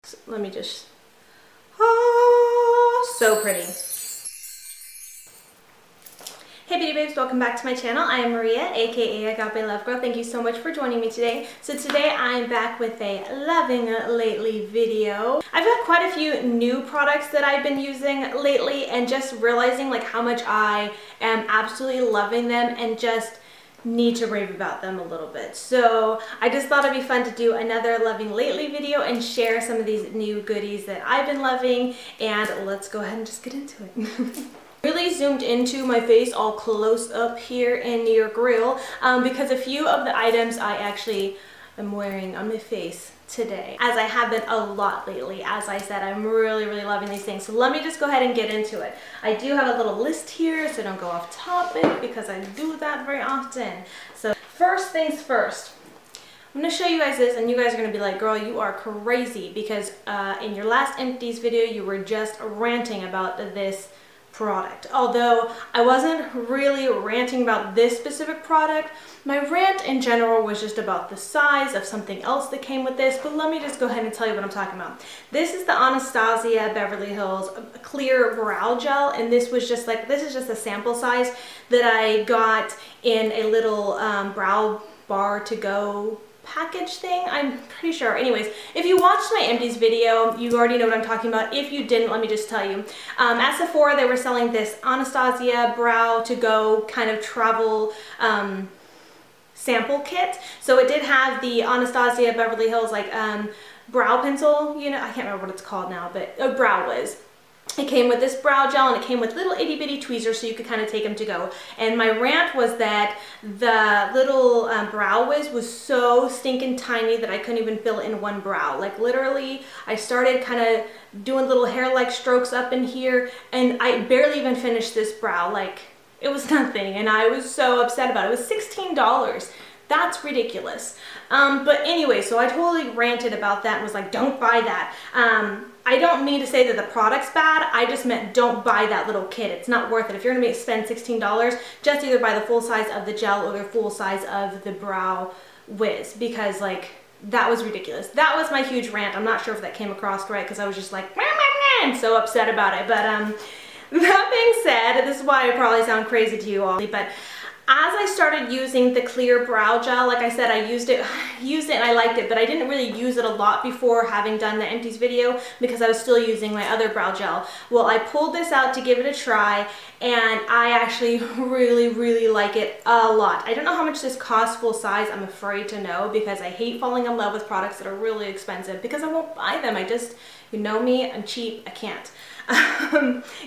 So let me just, oh, so pretty. Hey beauty babes, welcome back to my channel. I am Maria, aka AgapeLoveGirl. Thank you so much for joining me today. So today I'm back with a loving lately video. I've got quite a few new products that I've been using lately and just realizing like how much I am absolutely loving them and just need to rave about them a little bit. So I just thought it'd be fun to do another loving lately video and share some of these new goodies that I've been loving, and let's go ahead and just get into it. Really zoomed into my face all close up here in your grill because a few of the items I actually am wearing on my face today, as I have been a lot lately. As I said, I'm really loving these things. So let me just go ahead and get into it. I do have a little list here so don't go off topic because I do that very often. So first things first, I'm going to show you guys this and you guys are going to be like, girl, you are crazy, because in your last empties video you were just ranting about this product. Although I wasn't really ranting about this specific product, my rant in general was just about the size of something else that came with this. But let me just go ahead and tell you what I'm talking about. This is the Anastasia Beverly Hills Clear Brow Gel, and this was just like, this is just a sample size that I got in a little brow bar to go package thing, I'm pretty sure. Anyways, if you watched my empties video, you already know what I'm talking about. If you didn't, let me just tell you. At Sephora, they were selling this Anastasia Brow to Go kind of travel sample kit. So it did have the Anastasia Beverly Hills like brow pencil, you know, I can't remember what it's called now, but a brow wiz. It came with this brow gel and it came with little itty bitty tweezers so you could kind of take them to go. And my rant was that the little brow wiz was so stinking tiny that I couldn't even fill it in one brow. Like literally, I started kind of doing little hair-like strokes up in here and I barely even finished this brow. Like it was nothing and I was so upset about it. It was $16. That's ridiculous. But anyway, so I totally ranted about that and was like, don't buy that. I don't mean to say that the product's bad. I just meant don't buy that little kit. It's not worth it. If you're going to spend $16, just either buy the full size of the gel or the full size of the brow wiz, because like that was ridiculous. That was my huge rant. I'm not sure if that came across right because I was just like, and so upset about it. But that being said, this is why I probably sound crazy to you all, but as I started using the clear brow gel, like I said, I used it and I liked it, but I didn't really use it a lot before having done the empties video because I was still using my other brow gel. Well, I pulled this out to give it a try and I actually really like it a lot. I don't know how much this costs full size. I'm afraid to know because I hate falling in love with products that are really expensive because I won't buy them. I just, you know me, I'm cheap, I can't.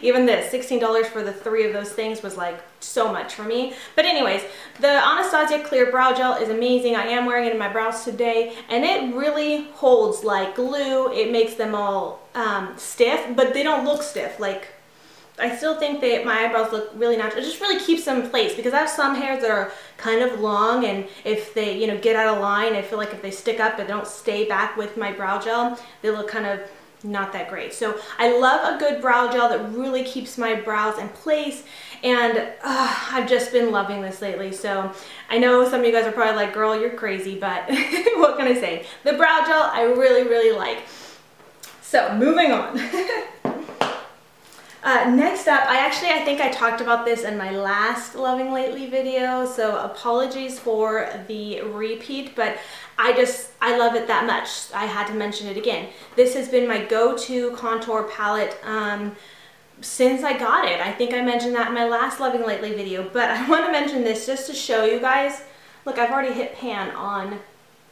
Even this, $16 for the 3 of those things was like so much for me. But anyways, the Anastasia Clear Brow Gel is amazing. I am wearing it in my brows today and it really holds like glue. It makes them all stiff, but they don't look stiff. Like, I still think that my eyebrows look really natural. It just really keeps them in place because I have some hairs that are kind of long and if they, you know, get out of line, I feel like if they stick up and don't stay back with my brow gel, they look kind of not that great. So I love a good brow gel that really keeps my brows in place, and I've just been loving this lately. So I know some of you guys are probably like, girl, you're crazy, but what can I say? The brow gel I really like. So moving on. Next up, I think I talked about this in my last Loving Lately video, so apologies for the repeat, but I love it that much. I had to mention it again. This has been my go-to contour palette since I got it. I think I mentioned that in my last Loving Lately video, but I want to mention this just to show you guys. Look, I've already hit pan on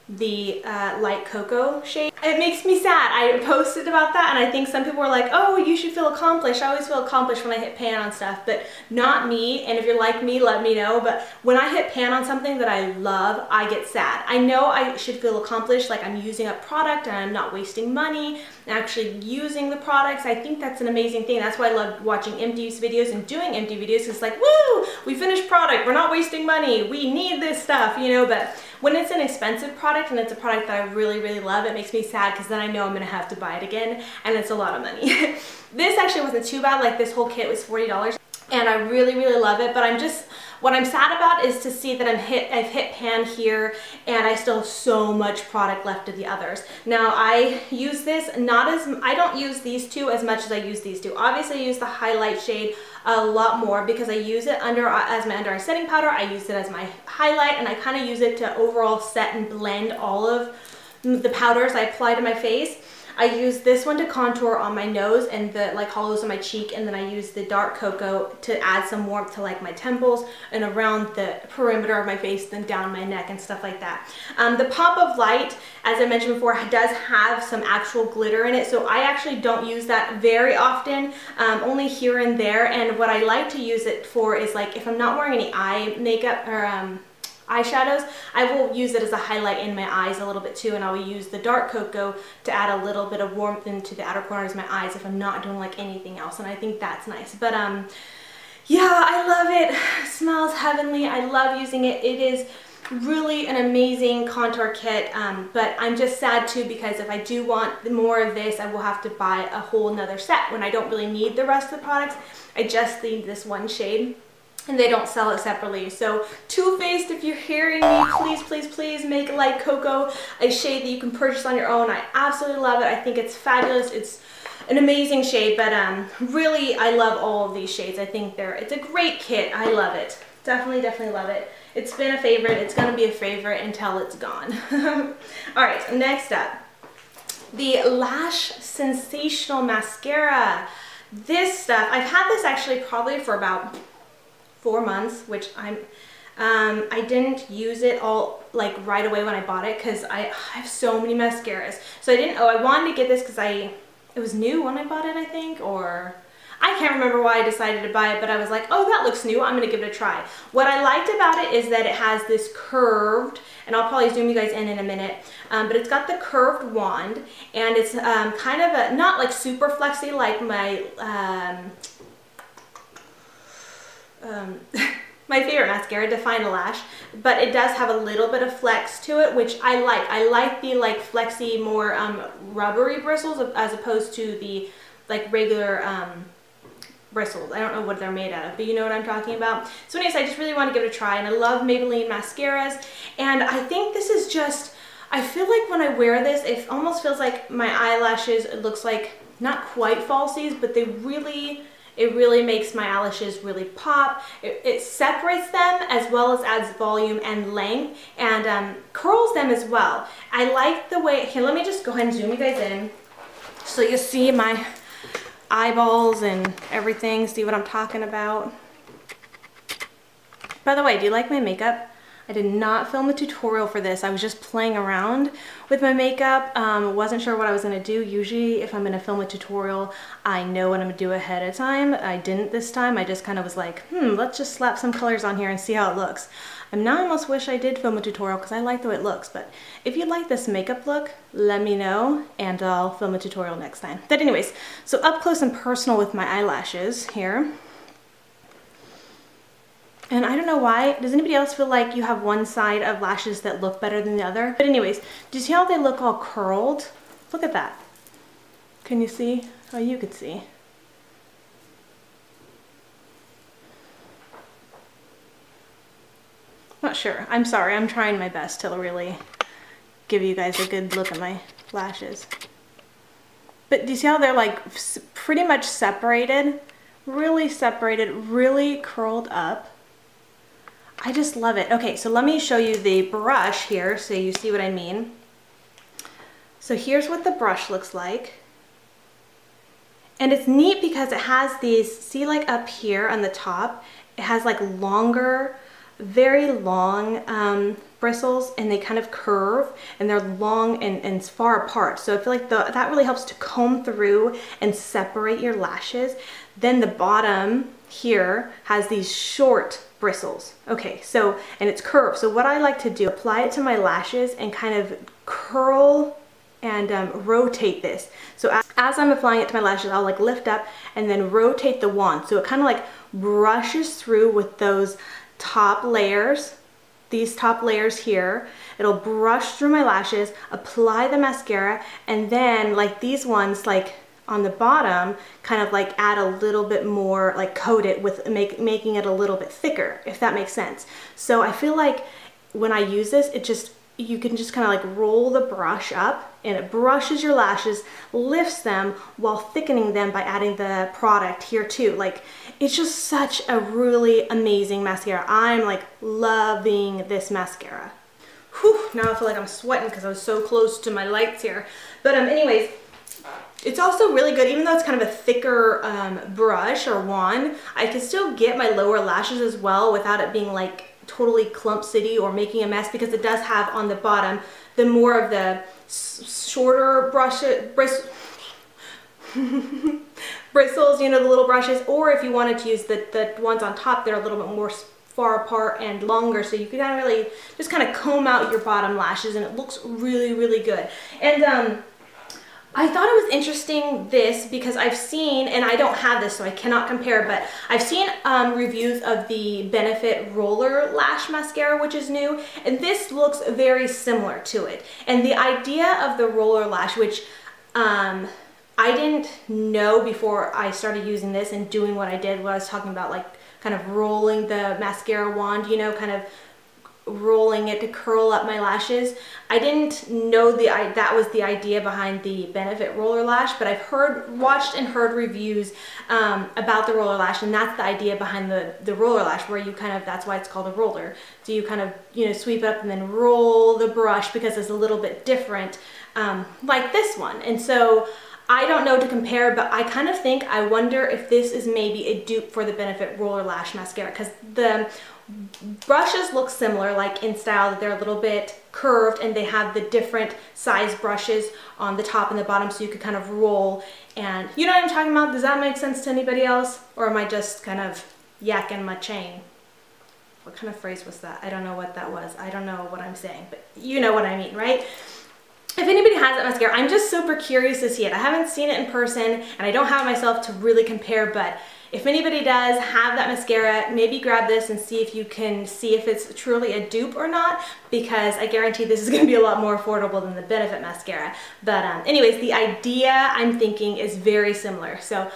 the light cocoa shade. It makes me sad. I posted about that and I think some people were like, oh, you should feel accomplished. I always feel accomplished when I hit pan on stuff, but not me. And if you're like me, let me know. But when I hit pan on something that I love, I get sad. I know I should feel accomplished, like I'm using a product and I'm not wasting money and actually using the products. I think that's an amazing thing. That's why I love watching empties videos and doing empty videos. It's like, woo, we finished product. We're not wasting money. We need this stuff, you know, but when it's an expensive product and it's a product that I really love, it makes me sad because then I know I'm going to have to buy it again and it's a lot of money. This actually wasn't too bad. Like this whole kit was $40 and I really love it, but I'm just What I'm sad about is to see that I've hit pan here and I still have so much product left of the others. Now I use this I don't use these two as much as I use these two. Obviously I use the highlight shade a lot more because I use it as my under eye setting powder. I use it as my highlight, and I kind of use it to overall set and blend all of the powders I apply to my face. I use this one to contour on my nose and the like hollows of my cheek, and then I use the dark cocoa to add some warmth to like my temples and around the perimeter of my face, then down my neck and stuff like that. The Pop of Light, as I mentioned before, does have some actual glitter in it, so I actually don't use that very often, only here and there. And what I like to use it for is like if I'm not wearing any eye makeup or eyeshadows, I will use it as a highlight in my eyes a little bit too, and I will use the dark cocoa to add a little bit of warmth into the outer corners of my eyes if I'm not doing like anything else, and I think that's nice. But yeah, I love it. It smells heavenly. I love using it. It is really an amazing contour kit, but I'm just sad too because if I do want more of this, I will have to buy a whole nother set when I don't really need the rest of the products. I just need this one shade, and they don't sell it separately. So Too Faced, if you're hearing me, please, please, please make Light Cocoa a shade that you can purchase on your own. I absolutely love it. I think it's fabulous. It's an amazing shade, but really, I love all of these shades. I think it's a great kit. I love it. Definitely, definitely love it. It's been a favorite. It's gonna be a favorite until it's gone. All right, next up, the Lash Sensational Mascara. This stuff, I've had this actually probably for about 4 months, which I didn't use it all like right away when I bought it because I have so many mascaras. So I wanted to get this because it was new when I bought it, I think, or I can't remember why I decided to buy it, but I was like, oh, that looks new, I'm gonna give it a try. What I liked about it is that it has this curved, and I'll probably zoom you guys in a minute, but it's got the curved wand, and it's kind of a, not like super flexy like my, my favorite mascara, Define a Lash, but it does have a little bit of flex to it, which I like. I like the like flexy, more rubbery bristles as opposed to the like regular bristles. I don't know what they're made out of, but you know what I'm talking about. So anyways, I just really want to give it a try, and I love Maybelline mascaras, and I think this is just, I feel like when I wear this, it almost feels like my eyelashes, it looks like not quite falsies, but it really makes my eyelashes really pop. It separates them as well as adds volume and length, and curls them as well. I like the way, here, let me just go ahead and zoom you guys in so you see my eyeballs and everything, see what I'm talking about. By the way, do you like my makeup? I did not film a tutorial for this. I was just playing around with my makeup. Wasn't sure what I was gonna do. Usually if I'm gonna film a tutorial, I know what I'm gonna do ahead of time. I didn't this time. I just kind of was like, let's just slap some colors on here and see how it looks. And now I almost wish I did film a tutorial because I like the way it looks. But if you like this makeup look, let me know and I'll film a tutorial next time. But anyways, so up close and personal with my eyelashes here. And I don't know why, does anybody else feel like you have one side of lashes that look better than the other? But anyways, do you see how they look all curled? Look at that. Can you see? Oh, you could see. Not sure. I'm sorry, I'm trying my best to really give you guys a good look at my lashes. But do you see how they're like pretty much separated? Really separated, really curled up. I just love it. Okay, so let me show you the brush here so you see what I mean. So here's what the brush looks like. And it's neat because it has these, see like up here on the top, it has like longer, very long bristles, and they kind of curve, and they're long and far apart. So I feel like that really helps to comb through and separate your lashes. Then the bottom here has these short bristles. Okay, so, and it's curved. So what I like to do, apply it to my lashes and kind of curl and rotate this. So as I'm applying it to my lashes, I'll like lift up and then rotate the wand. So it kind of like brushes through with those top layers, these top layers here. It'll brush through my lashes, apply the mascara, and then like these ones, like on the bottom, kind of like add a little bit more, like coat it with making it a little bit thicker, if that makes sense. So I feel like when I use this, you can just kind of like roll the brush up and it brushes your lashes, lifts them while thickening them by adding the product here too. Like, it's just such a really amazing mascara. I'm like loving this mascara. Whew, now I feel like I'm sweating because I was so close to my lights here. But anyways, it's also really good, even though it's kind of a thicker brush or wand, I can still get my lower lashes as well without it being like totally clump city or making a mess, because it does have on the bottom the more of the shorter bristles, you know, the little brushes, or if you wanted to use the ones on top, they're a little bit more far apart and longer, so you can kind of really just kind of comb out your bottom lashes, and it looks really, really good. And I thought it was interesting this because I've seen, and I don't have this so I cannot compare, but I've seen reviews of the Benefit Roller Lash Mascara, which is new, and this looks very similar to it. And the idea of the roller lash, which I didn't know before I started using this and doing what I did, what I was talking about, like kind of rolling the mascara wand, you know, kind of rolling it to curl up my lashes. I didn't know that was the idea behind the Benefit Roller Lash, but I've watched and heard reviews about the roller lash, and that's the idea behind the roller lash, where you kind of, that's why it's called a roller. So you kind of, you know, sweep up and then roll the brush because it's a little bit different, like this one. And so I don't know to compare, but I kind of think, I wonder if this is maybe a dupe for the Benefit Roller Lash Mascara, because the brushes look similar, like in style, that they're a little bit curved and they have the different size brushes on the top and the bottom, so you could kind of roll. And you know what I'm talking about? Does that make sense to anybody else? Or am I just kind of yakking my chain? What kind of phrase was that? I don't know what that was. I don't know what I'm saying, but you know what I mean, right? If anybody has that mascara, I'm just super curious to see it. I haven't seen it in person, and I don't have it myself to really compare, but if anybody does have that mascara, maybe grab this and see if you can see if it's truly a dupe or not, because I guarantee this is going to be a lot more affordable than the Benefit mascara. But anyways, the idea, I'm thinking, is very similar. So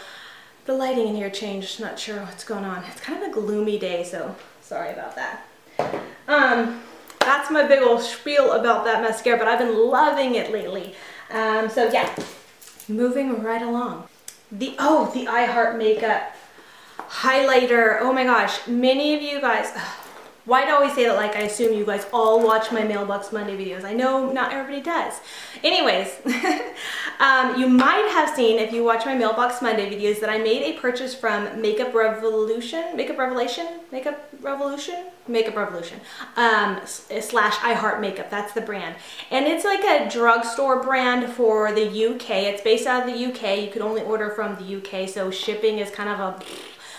the lighting in here changed, not sure what's going on. It's kind of a gloomy day, so sorry about that. That's my big old spiel about that mascara, but I've been loving it lately. So yeah, moving right along. The I Heart Makeup highlighter. Oh my gosh, many of you guys, why do I always say that like I assume you guys all watch my Mailbox Monday videos? I know not everybody does. Anyways, you might have seen, if you watch my Mailbox Monday videos, that I made a purchase from Makeup Revolution slash I Heart Makeup. That's the brand, and it's like a drugstore brand for the UK. It's based out of the UK. You can only order from the UK, so shipping is kind of a...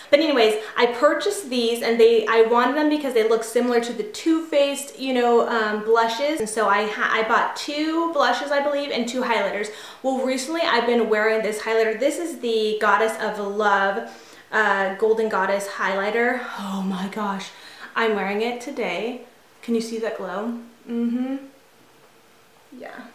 But anyways, I purchased these, and I wanted them because they look similar to the Too Faced, you know, blushes. And so I bought 2 blushes, I believe, and 2 highlighters. Well, recently I've been wearing this highlighter. This is the Goddess of Love Golden Goddess highlighter. Oh my gosh, I'm wearing it today. Can you see that glow? Yeah.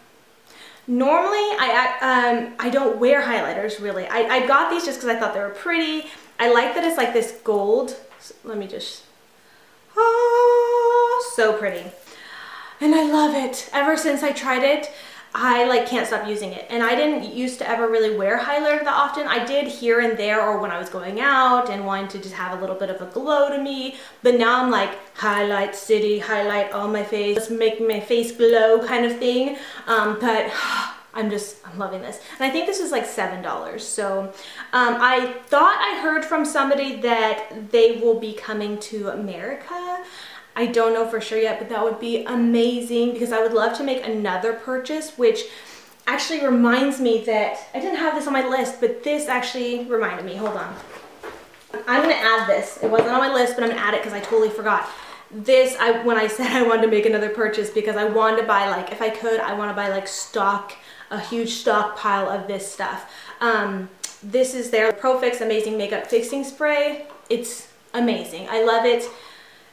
Normally, I don't wear highlighters, really. I got these just because I thought they were pretty. I like that it's like this gold. So let me just... Oh, so pretty. And I love it. Ever since I tried it, I like can't stop using it. And I didn't used to ever really wear highlighter that often. I did here and there, or when I was going out and wanting to just have a little bit of a glow to me. But now I'm like, highlight city, highlight on my face, just make my face glow kind of thing. But I'm loving this. And I think this is like $7. So I thought I heard from somebody that they will be coming to America. I don't know for sure yet, but that would be amazing, because I would love to make another purchase, which actually reminds me that I didn't have this on my list, but this actually reminded me. Hold on. I'm going to add this. It wasn't on my list, but I'm going to add it because I totally forgot. This, when I said I wanted to make another purchase, because I wanted to buy, like, if I could, I want to buy like a huge stockpile of this stuff. This is their Pro Fix Amazing Makeup Fixing Spray. It's amazing. I love it.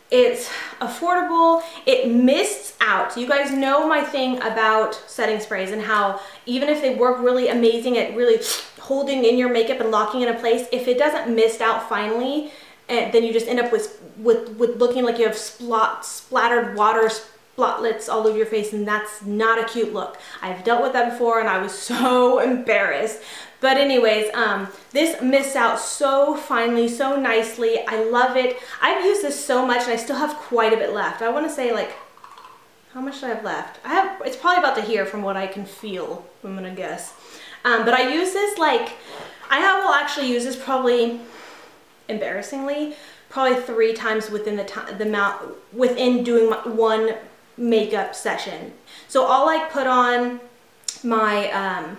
It's affordable. It mists out. You guys know my thing about setting sprays and how even if they work really amazing, it really holding in your makeup and locking it in place, if it doesn't mist out finally, then you just end up with looking like you have splattered water splotlets all over your face, and that's not a cute look. I've dealt with that before and I was so embarrassed. But anyways, this mists out so finely, so nicely. I love it. I've used this so much and I still have quite a bit left. I want to say, like, how much do I have left? It's probably about to here from what I can feel, I'm gonna guess. But I use this, like, will actually use this probably, embarrassingly, probably 3 times within within doing one makeup session. So I'll like put on my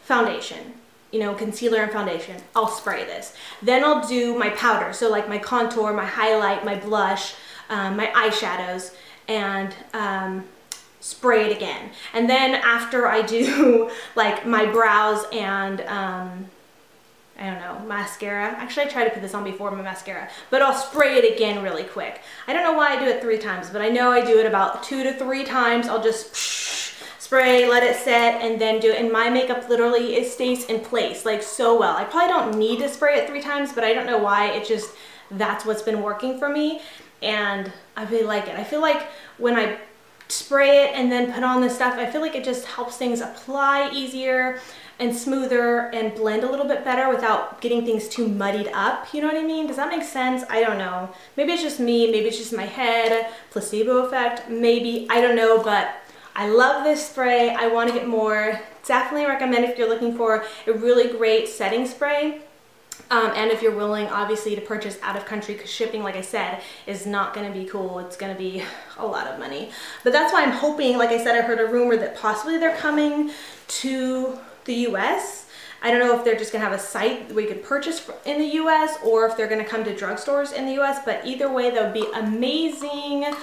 foundation, you know, concealer and foundation. I'll spray this. Then I'll do my powder, so like my contour, my highlight, my blush, my eyeshadows, and spray it again. And then after I do like my brows and I don't know, mascara. Actually, I tried to put this on before, my mascara, but I'll spray it again really quick. I don't know why I do it 3 times, but I know I do it about 2 to 3 times. I'll just spray, let it set, and then do it. And my makeup literally, it stays in place like so well. I probably don't need to spray it 3 times, but I don't know why. It just, that's what's been working for me, and I really like it. I feel like when I spray it and then put on this stuff, I feel like it just helps things apply easier and smoother and blend a little bit better without getting things too muddied up. You know what I mean? Does that make sense? I don't know. Maybe it's just me, maybe it's just my head, placebo effect, maybe, I don't know, but I love this spray. I want to get more. Definitely recommend if you're looking for a really great setting spray. And if you're willing, obviously, to purchase out of country, because shipping, like I said, is not going to be cool. It's going to be a lot of money. But that's why I'm hoping, like I said, I heard a rumor that possibly they're coming to the US. I don't know if they're just going to have a site where you can purchase in the US, or if they're going to come to drugstores in the US. But either way, that would be amazing.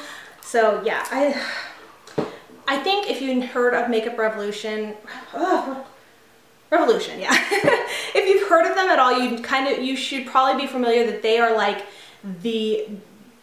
So yeah, I think if you heard of Makeup Revolution, yeah. If you've heard of them at all, you should probably be familiar that they are like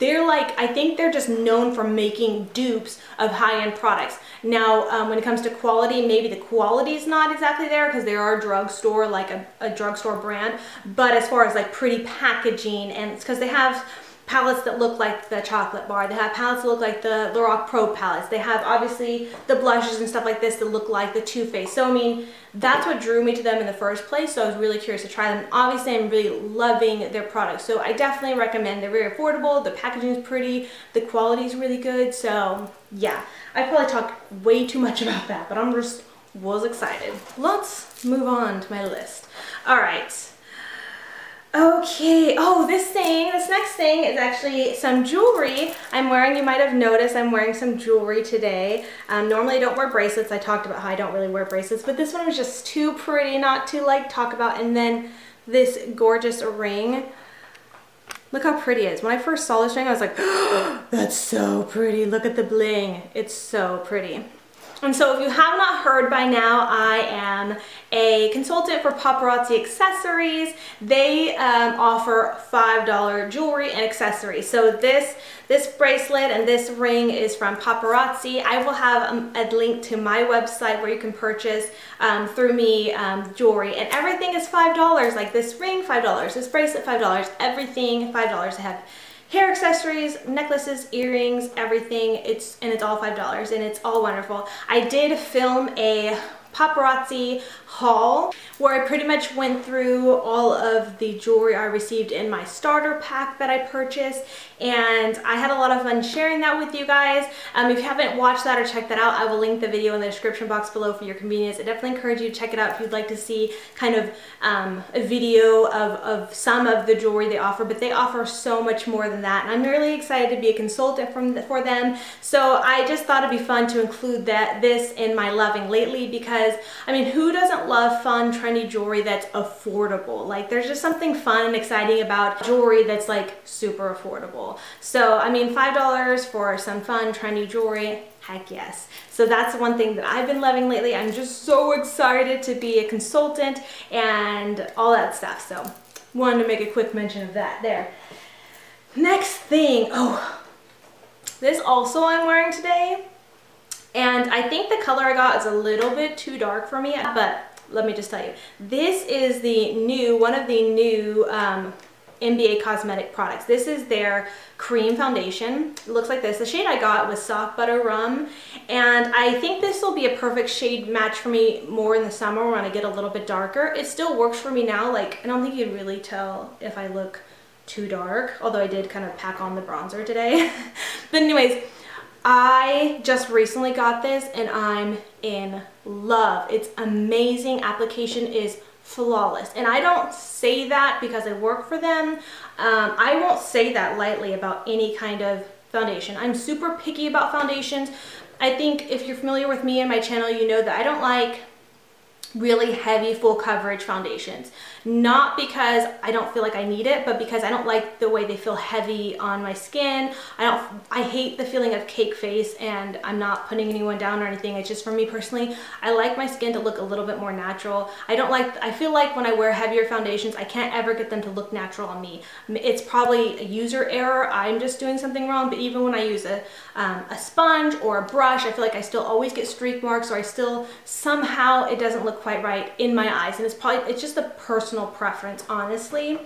I think they're just known for making dupes of high-end products. Now, when it comes to quality, maybe the quality is not exactly there because they are a drugstore, like a drugstore brand. But as far as like pretty packaging, and it's because they have palettes that look like the chocolate bar. They have palettes that look like the Lorac Pro palettes. They have obviously the blushes and stuff like this that look like the Too Faced. So I mean, that's what drew me to them in the first place. So I was really curious to try them. Obviously, I'm really loving their products. So I definitely recommend. They're very affordable. The packaging is pretty. The quality is really good. So yeah, I probably talked way too much about that, but I'm just was excited. Let's move on to my list. All right. Okay, oh, this next thing is actually some jewelry I'm wearing. You might have noticed I'm wearing some jewelry today. Normally I don't wear bracelets. I talked about how I don't really wear bracelets, but this one was just too pretty not to like talk about. And then this gorgeous ring. Look how pretty it is. When I first saw this ring, I was like, oh, that's so pretty. Look at the bling. It's so pretty. And so if you have not heard by now, I am a consultant for Paparazzi Accessories. They offer $5 jewelry and accessories. So this bracelet and this ring is from Paparazzi. I will have a link to my website where you can purchase through me jewelry, and everything is $5. Like this ring, $5. This bracelet, $5. Everything, $5. I have hair accessories, necklaces, earrings, everything. It's all $5, and it's all wonderful. I did film a Paparazzi haul where I pretty much went through all of the jewelry I received in my starter pack that I purchased, and I had a lot of fun sharing that with you guys. If you haven't watched that or checked that out, I will link the video in the description box below for your convenience. I definitely encourage you to check it out if you'd like to see kind of a video of some of the jewelry they offer, but they offer so much more than that, and I'm really excited to be a consultant for them. So I just thought it'd be fun to include this in my loving lately, because I mean, who doesn't love fun, trendy jewelry that's affordable? Like, there's just something fun and exciting about jewelry that's like super affordable. So I mean, $5 for some fun, trendy jewelry, heck yes. So that's one thing that I've been loving lately. I'm just so excited to be a consultant and all that stuff. So wanted to make a quick mention of that there. Next thing, oh, this also I'm wearing today. And I think the color I got is a little bit too dark for me, but let me just tell you. This is the new, one of the new NBA Cosmetic products. This is their cream foundation. It looks like this. The shade I got was Soft Butter Rum, and I think this will be a perfect shade match for me more in the summer when I get a little bit darker. It still works for me now. Like, I don't think you'd really tell if I look too dark, although I did kind of pack on the bronzer today. But anyways, I just recently got this and I'm in love. It's amazing. Application is flawless, and I don't say that because I work for them. I won't say that lightly about any kind of foundation. I'm super picky about foundations. I think if you're familiar with me and my channel, you know that I don't like really heavy full coverage foundations. Not because I don't feel like I need it, but because I don't like the way they feel heavy on my skin. I hate the feeling of cake face, and I'm not putting anyone down or anything. It's just for me personally, I like my skin to look a little bit more natural. I feel like when I wear heavier foundations, I can't ever get them to look natural on me. It's probably a user error. I'm just doing something wrong, but even when I use a sponge or a brush, I feel like I still always get streak marks, or I still somehow it doesn't look quite right in my eyes. And it's just a personal preference, honestly.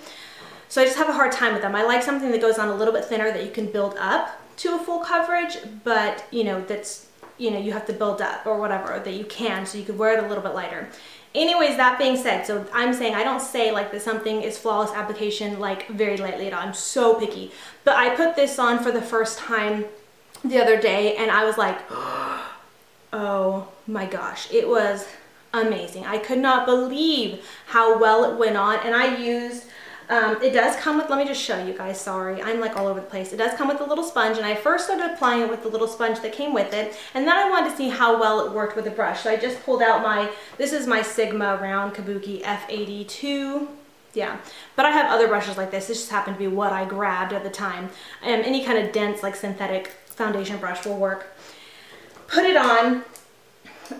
So I just have a hard time with them. I like something that goes on a little bit thinner that you can build up to a full coverage, but you know, that's, you know, you have to build up or whatever, that you can, so you could wear it a little bit lighter. Anyways, that being said, so I'm saying I don't say like that something is flawless application like very lightly at all. I'm so picky. But I put this on for the first time the other day and I was like, oh my gosh, it was amazing. I could not believe how well it went on. And I used, it does come with, let me just show you guys, sorry, I'm like all over the place. It does come with a little sponge, and I first started applying it with the little sponge that came with it, and then I wanted to see how well it worked with the brush. So I just pulled out this is my Sigma Round Kabuki F82. Yeah, but I have other brushes like this. This just happened to be what I grabbed at the time. Any kind of dense, like synthetic foundation brush will work. Put it on.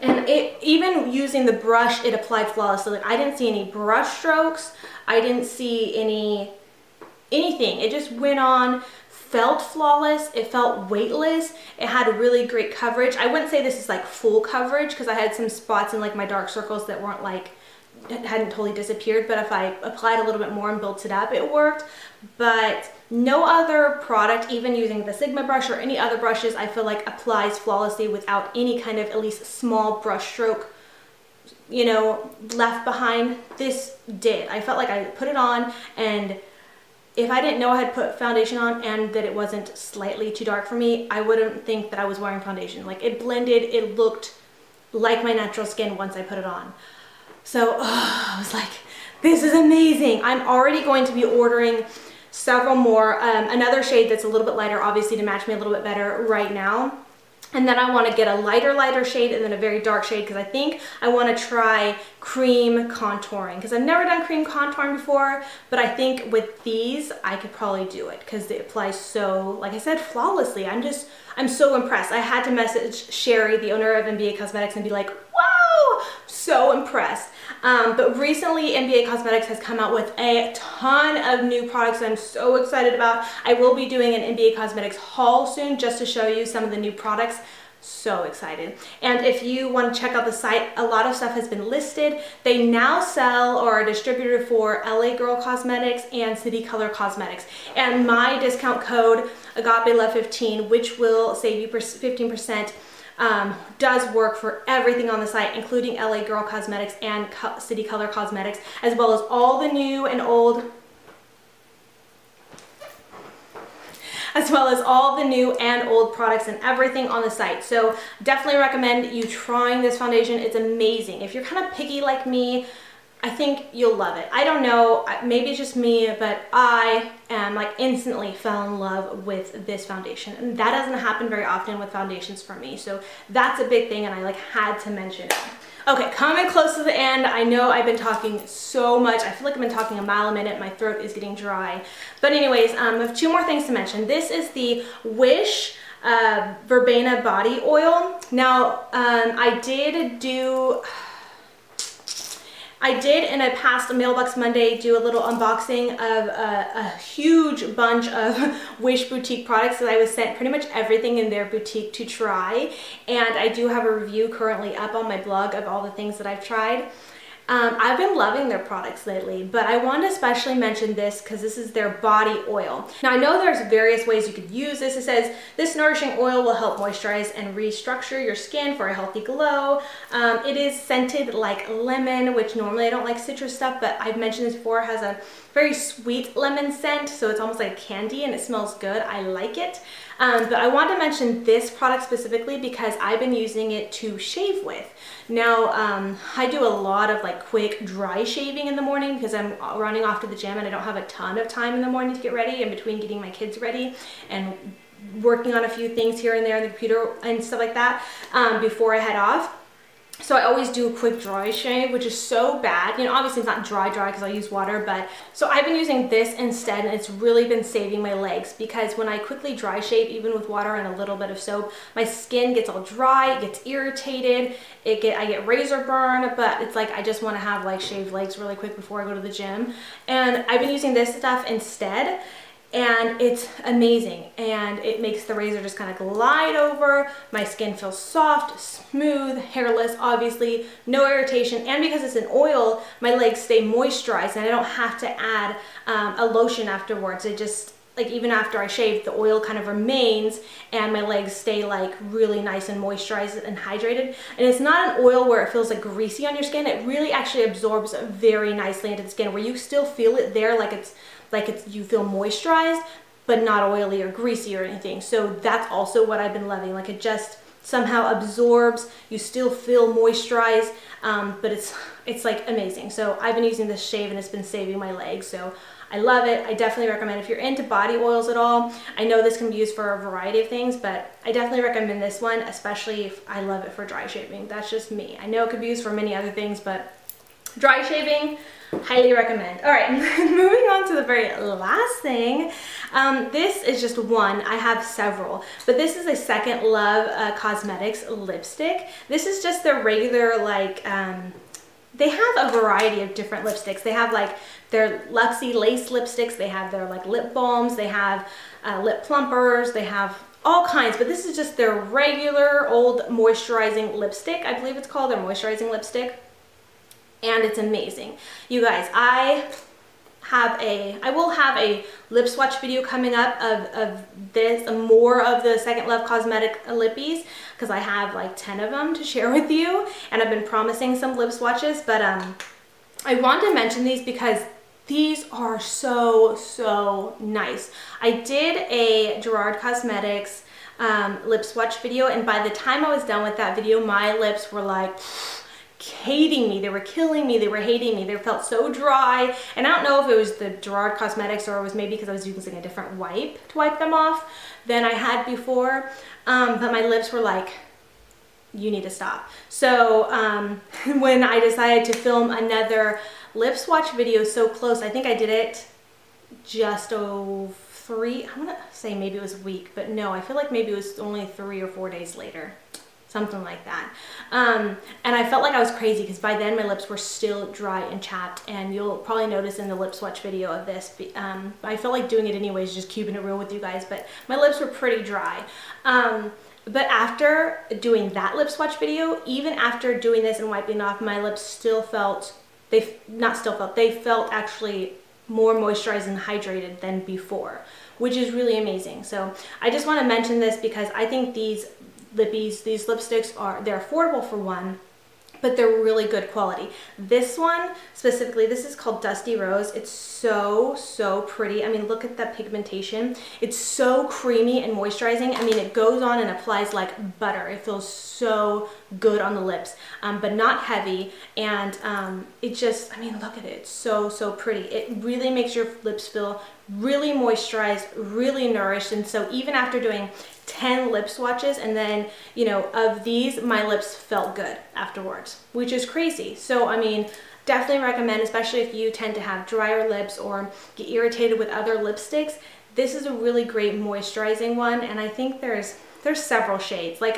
And even using the brush, it applied flawlessly. Like, I didn't see any brush strokes. I didn't see anything. It just went on, felt flawless. It felt weightless. It had really great coverage. I wouldn't say this is like full coverage because I had some spots in like my dark circles that weren't like, it hadn't totally disappeared, but if I applied a little bit more and built it up, it worked. But no other product, even using the Sigma brush or any other brushes, I feel like applies flawlessly without any kind of at least small brush stroke, you know, left behind. This did. I felt like I put it on, and if I didn't know I had put foundation on and that it wasn't slightly too dark for me, I wouldn't think that I was wearing foundation. Like, it blended, it looked like my natural skin once I put it on. So I was like, this is amazing. I'm already going to be ordering several more. Another shade that's a little bit lighter, obviously, to match me a little bit better right now. And then I want to get a lighter shade and then a very dark shade, because I think I want to try cream contouring, because I've never done cream contouring before, but I think with these I could probably do it because it applies so, like I said, flawlessly. I'm so impressed. I had to message Sherry, the owner of NBA Cosmetics, and be like, wow, so impressed. But recently NBA Cosmetics has come out with a ton of new products that I'm so excited about. I will be doing an NBA Cosmetics haul soon just to show you some of the new products. So excited. And if you want to check out the site, a lot of stuff has been listed. They now sell or are distributed for LA Girl Cosmetics and City Color Cosmetics. And my discount code, AgapeLove15, which will save you 15%, does work for everything on the site, including LA Girl Cosmetics and City Color Cosmetics, as well as all the new and old products and everything on the site. So definitely recommend you trying this foundation. It's amazing. If you're kind of picky like me, I think you'll love it. I don't know, maybe it's just me, but I am like instantly fell in love with this foundation. And that doesn't happen very often with foundations for me. So that's a big thing, and I like had to mention it. Okay, coming close to the end. I know I've been talking so much. I feel like I've been talking a mile a minute. My throat is getting dry. But anyways, I have two more things to mention. This is the Wish Verbena Body Oil. Now, I did in a past Mailbox Monday do a little unboxing of a huge bunch of Wish Boutique products that I was sent pretty much everything in their boutique to try. And I do have a review currently up on my blog of all the things that I've tried. I've been loving their products lately, but I want to especially mention this because this is their body oil. Now I know there's various ways you could use this. It says this nourishing oil will help moisturize and restructure your skin for a healthy glow. It is scented like lemon, which normally I don't like citrus stuff, but I've mentioned this before. It has a very sweet lemon scent, so it's almost like candy and it smells good. I like it. But I want to mention this product specifically because I've been using it to shave with. Now, I do a lot of like quick dry shaving in the morning because I'm running off to the gym and I don't have a ton of time in the morning to get ready in between getting my kids ready and working on a few things here and there on the computer and stuff like that before I head off. So I always do a quick dry shave, which is so bad. You know, obviously it's not dry because I use water, but so I've been using this instead and it's really been saving my legs because when I quickly dry shave, even with water and a little bit of soap, my skin gets all dry, it gets irritated, I get razor burn, but it's like I just want to have like shaved legs really quick before I go to the gym. And I've been using this stuff instead. And it's amazing, and it makes the razor just kind of glide over. My skin feels soft, smooth, hairless, obviously, no irritation, and because it's an oil, my legs stay moisturized and I don't have to add a lotion afterwards. It just, like even after I shave, the oil kind of remains and my legs stay like really nice and moisturized and hydrated. And it's not an oil where it feels like greasy on your skin. It really actually absorbs very nicely into the skin where you still feel it there like you feel moisturized, but not oily or greasy or anything. So that's also what I've been loving. Like it just somehow absorbs, you still feel moisturized, but it's like amazing. So I've been using this shave and it's been saving my legs. So I love it. I definitely recommend if you're into body oils at all. I know this can be used for a variety of things, but I definitely recommend this one, especially if I love it for dry shaving. That's just me. I know it could be used for many other things, but dry shaving, highly recommend. All right, moving on to the very last thing. This is just one. I have several, but this is a Second Love Cosmetics lipstick. This is just their regular, like, they have a variety of different lipsticks. They have like their Luxie lace lipsticks. They have their like lip balms. They have lip plumpers. They have all kinds, but this is just their regular old moisturizing lipstick. I believe it's called their moisturizing lipstick. And it's amazing. You guys, I will have a lip swatch video coming up of this, more of the Second Love Cosmetic lippies, because I have like 10 of them to share with you, and I've been promising some lip swatches, but I want to mention these because these are so nice. I did a Gerard Cosmetics lip swatch video, and by the time I was done with that video, my lips were like hating me. They were killing me. They were hating me. They felt so dry. And I don't know if it was the Gerard Cosmetics or it was maybe because I was using a different wipe to wipe them off than I had before. But my lips were like, you need to stop. So when I decided to film another lip swatch video so close, I think I did it just I want to say maybe it was a week, but no, I feel like maybe it was only 3 or 4 days later. Something like that. And I felt like I was crazy because by then my lips were still dry and chapped, and you'll probably notice in the lip swatch video of this, I felt like doing it anyways, just keeping it real with you guys, but my lips were pretty dry. But after doing that lip swatch video, even after doing this and wiping off, my lips still felt, they felt actually more moisturized and hydrated than before, which is really amazing. So I just want to mention this because I think these lipsticks they're affordable for one, but they're really good quality. This one specifically, this is called Dusty Rose. It's so pretty. I mean, look at that pigmentation. It's so creamy and moisturizing. I mean, it goes on and applies like butter. It feels so good on the lips, but not heavy. And it just, I mean, look at it. It's so pretty. It really makes your lips feel really moisturized, really nourished. And so even after doing 10 lip swatches, and then, you know, of these, my lips felt good afterwards, which is crazy. So, I mean, definitely recommend, especially if you tend to have drier lips or get irritated with other lipsticks. This is a really great moisturizing one, and I think there's there's several shades. Like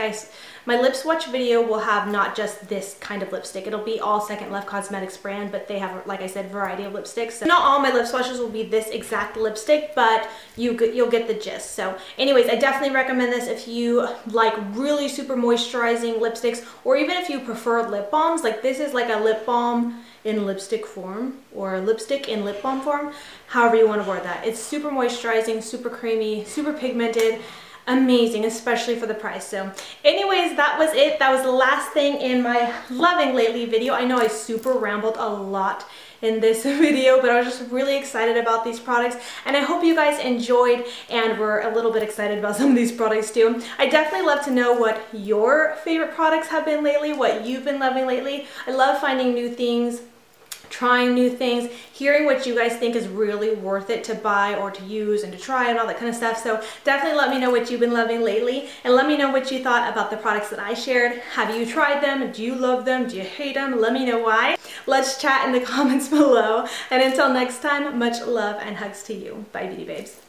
my lip swatch video will have not just this kind of lipstick. It'll be all Second Love Cosmetics brand, but they have, like I said, variety of lipsticks. So not all my lip swatches will be this exact lipstick, but you'll get the gist. So anyways, I definitely recommend this if you like really super moisturizing lipsticks, or even if you prefer lip balms. Like this is like a lip balm in lipstick form, or a lipstick in lip balm form, however you want to word that. It's super moisturizing, super creamy, super pigmented. Amazing, especially for the price. So anyways, that was it. That was the last thing in my Loving Lately video. I know I super rambled a lot in this video, but I was just really excited about these products, and I hope you guys enjoyed and were a little bit excited about some of these products too. I definitely love to know what your favorite products have been lately, what you've been loving lately. I love finding new things, trying new things, hearing what you guys think is really worth it to buy or to use and to try and all that kind of stuff. So definitely let me know what you've been loving lately, and let me know what you thought about the products that I shared. Have you tried them? Do you love them? Do you hate them? Let me know why. Let's chat in the comments below, and until next time, much love and hugs to you. Bye, beauty babes.